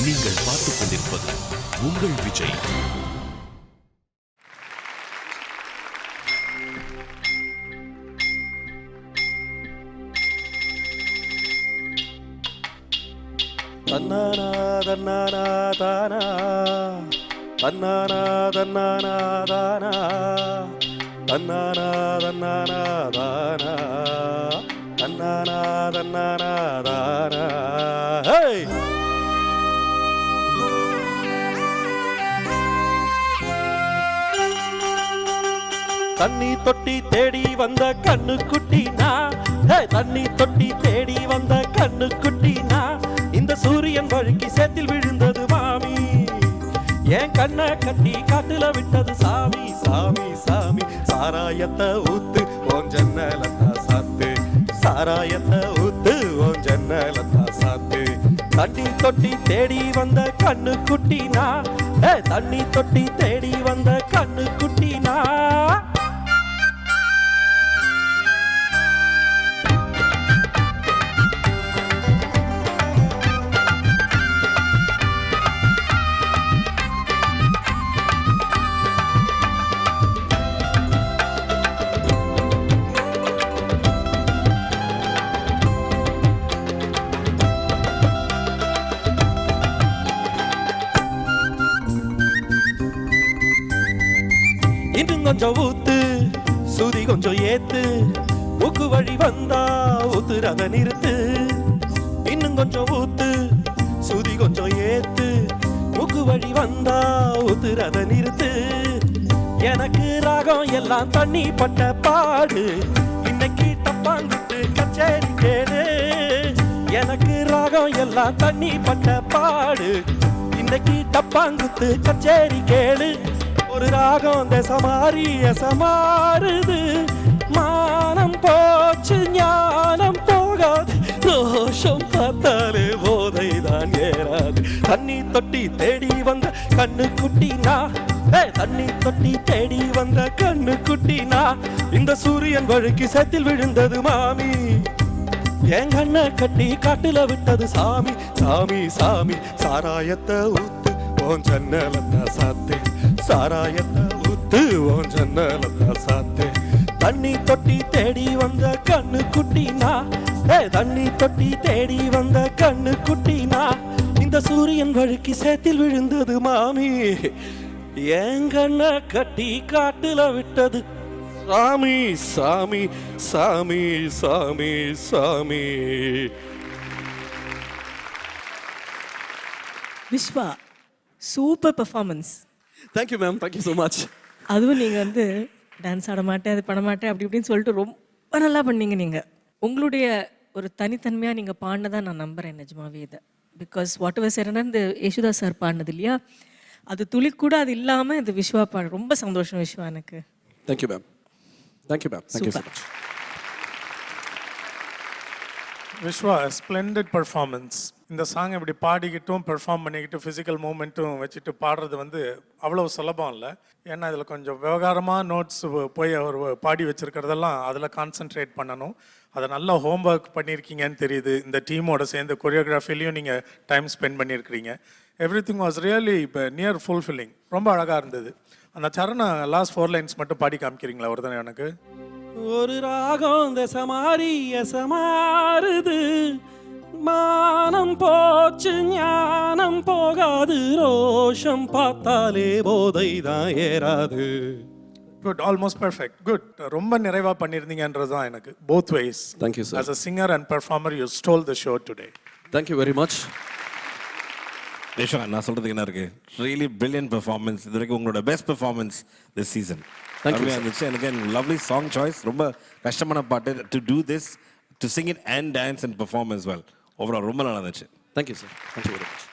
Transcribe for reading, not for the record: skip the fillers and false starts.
நீங்கள் பார்த்துக் கொண்டிருப்பது உங்கள் விஜய். தன்னானா தன்னானா தானா தன்னானா தன்னானா தானா தன்னானா தன்னானா தானா தன்னானா தன்னானா தானா. ஹேய் தண்ணி தொட்டி தேடி வந்த கண்ணு குட்டினா, தண்ணி தொட்டி தேடி வந்த கண்ணு குட்டினா, இந்த சூரியன் வழுக்கி சேத்தில் விழுந்தது மாமி, என் கண்ணை கட்டி காட்டுல விட்டது சாமி சாமி சாமி. சாராயத்தை ஊத்து ஓன் ஜன்னலத்தா சாத்து, சாராயத்தை ஊத்து ஓன் ஜன்னலத்தா சாத்து. தண்ணி தொட்டி தேடி வந்த கண்ணு குட்டினா, தண்ணி தொட்டி தேடி வந்த கண்ணு குட்டினா. இன்னும் கொஞ்சம் ஊத்து, சுதி கொஞ்சம் ஏத்து, ஊக்கு வழி வந்தா ஊத்துறத நிறுத்து. இன்னும் கொஞ்சம் ஊத்து, சுதி கொஞ்சம் ஏத்து, ஊக்கு வழி வந்தா ஊத்துறத நிறுத்து. எனக்கு ராகம் எல்லாம் தண்ணி பட்ட பாடு, இன்னைக்கு டப்பாங்கிட்டு கச்சேரி கேடு. எனக்கு ராகம் எல்லாம் தண்ணி பட்ட பாடு, இன்னைக்கு டப்பாங்குத்து கச்சேரி கேளு. ஒரு ராகம் தசமாரி எசமாறுது, மானம் போச்சு ஞானம் போகாது, தோஷம் பார்த்தாலே போதைதான் ஏறாது. தண்ணி தொட்டி தேடி வந்த கண்ணு குட்டினா, தண்ணி தொட்டி தேடி வந்த கண்ணு குட்டினா, இந்த சூரியன் வழுக்கி சேத்தில் விழுந்தது மாமி, என் கண்ணை கட்டி காட்டுல விட்டது சாமி சாமி சாமி. சாராயத்தை ஊத்து ஓன் ஜன்னலத்தா சாத்து, சாராயத்தை ஊத்து ஓன் ஜன்னலத்தா சாத்து. தண்ணி தொட்டி தேடி வந்த கண்ணு குட்டினா, தண்ணி தொட்டி தேடி வந்த கண்ணு குட்டினா, இந்த சூரியன் வழுக்கி சேத்தில் விழுந்தது மாமி, என் கண்ணை கட்டி காட்டுல விட்டது சாமி சாமி சாமி சாமி சாமி. Viswa, super performance. Thank you ma'am, thank you so much. அதுவும் நீங்கள் வந்து டான்ஸ் ஆட மாட்டேன் அது பண்ண மாட்டேன் அப்படி இப்படின்னு சொல்லிட்டு ரொம்ப நல்லா பண்ணீங்க. நீங்கள் உங்களுடைய ஒரு தனித்தன்மையாக நீங்கள் பாடினதான் நான் நம்புகிறேன் நிஜமாவே இதை. பிகாஸ் வாட் எவர் சேரனா இந்த யேசுதாஸ் சார் பாடினது இல்லையா, அது துளி கூட அது இல்லாமல் இந்த விஸ்வா பாடு. ரொம்ப சந்தோஷம் விஸ்வா எனக்கு. Thank you ma'am, thank you ma'am, thank you so much. Viswa, splendid performance. இந்த சாங் இப்படி பாடிக்கிட்டும் பெர்ஃபார்ம் பண்ணிக்கிட்டு ஃபிசிக்கல் மூமெண்ட்டும் வச்சுட்டு பாடுறது வந்து அவ்வளோ சுலபம் இல்லை. ஏன்னா இதில் கொஞ்சம் விவகாரமாக நோட்ஸ் போய் அவர் பாடி வச்சுருக்கிறதெல்லாம் அதில் கான்சென்ட்ரேட் பண்ணணும். அதை நல்லா ஹோம் ஒர்க் பண்ணியிருக்கீங்கன்னு தெரியுது. இந்த டீமோட சேர்ந்து கொரியோகிராஃபிலையும் நீங்கள் டைம் ஸ்பெண்ட் பண்ணியிருக்கிறீங்க. எவ்ரி திங் வாஸ் ரியலி இப்போ நியர் ஃபுல்ஃபில்லிங். ரொம்ப அழகாக இருந்தது. அந்த சரணம் லாஸ்ட் 4 லைன்ஸ் மட்டும் பாடி காமிக்கிறீங்களா ஒரு தானே எனக்கு? ஒரு ராகம் தசமாரி எசமாறுது, மானம் போச்சு ஞானம் போகாது, ரோஷம் பார்த்தாலே போதைதான் ஏறாது. Good, almost perfect, good. ரொம்ப நிறைவாக பண்ணியிருந்தீங்கன்றது தான் எனக்கு. Both ways. Thank you sir. As a singer and performer you stole the show today. Thank you very much. ரேஷா, நான் சொல்கிறதுக்கு என்ன இருக்குது, ரியலி பிரில்லியன்ட் பெர்ஃபார்மன்ஸ். இது வரைக்கும் உங்களோட best performance this season. Thank you இருந்துச்சு. எனக்கு லவ்லி சாங் சாய்ஸ். ரொம்ப கஷ்டமான பாட்டு to do this, to sing it and dance and perform as well. Overall ரொம்ப நல்லா இருந்துச்சு. Thank you sir, thank you very much.